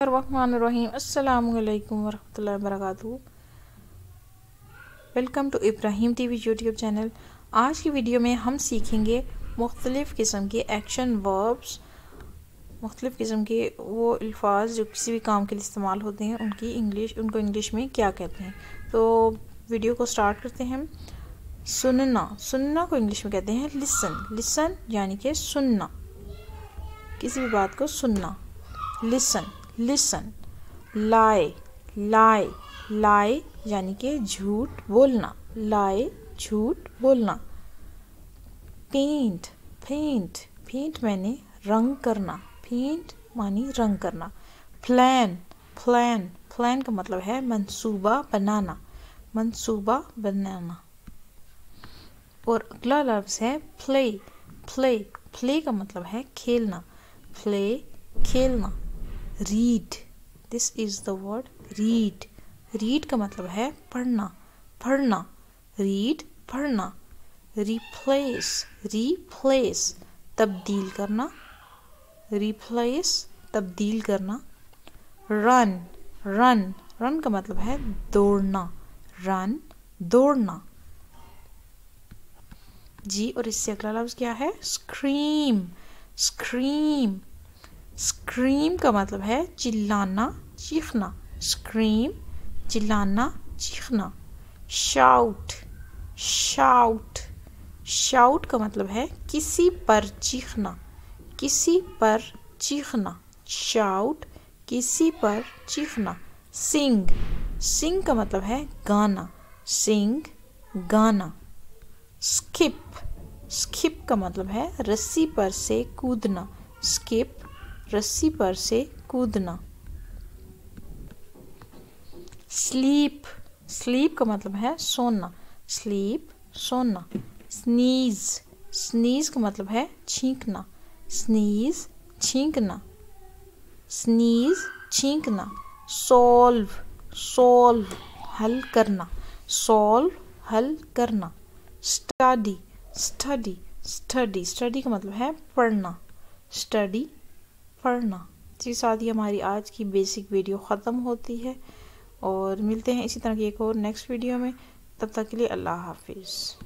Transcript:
बिस्मिल्लाहिर्रहमानिर्रहीम। अस्सलामुअलैकुम वरहमतुल्लाहि वबरकातुहू। Welcome to Ibrahim TV YouTube channel. आज की वीडियो में हम सीखेंगे मुख्तलिफ़ किस्म के एक्शन वर्ब्स, मुख्तलिफ़ किस्म के वो अल्फाज जो किसी भी काम के लिए इस्तेमाल होते हैं उनको इंग्लिश में क्या कहते हैं। तो वीडियो को स्टार्ट करते हैं। सुनना को इंग्लिश में कहते हैं लिसन यानी कि सुनना, किसी भी बात को सुनना। लिसन। लाई यानी कि झूठ बोलना, झूठ बोलना। पेंट माने रंग करना, पेंट मानी रंग करना। प्लान का मतलब है मंसूबा बनाना, और अगला लफ्ज़ है प्ले का मतलब है खेलना, खेलना। This is the word read का मतलब है पढ़ना, रीड पढ़ना। रिप्लेस तब्दील करना, तब्दील करना। रन का मतलब है दौड़ना, दौड़ना जी। और इससे अगला लफ्ज़ क्या है? स्क्रीम का मतलब है चिल्लाना, चीखना। स्क्रीम चिल्लाना, चीखना। शाउट का मतलब है किसी पर चीखना, शाउट किसी पर चीखना। सिंग का मतलब है गाना, गाना। स्किप का मतलब है रस्सी पर से कूदना, रस्सी पर से कूदना। स्लीप का मतलब है सोना, सोना। स्नीज का मतलब है छींकना, छींकना। सॉल्व हल करना, करना। स्टडी का मतलब है पढ़ना, पढ़ना जी। साथ ही हमारी आज की बेसिक वीडियो ख़त्म होती है और मिलते हैं इसी तरह की एक और नेक्स्ट वीडियो में। तब तक के लिए अल्लाह हाफिज़।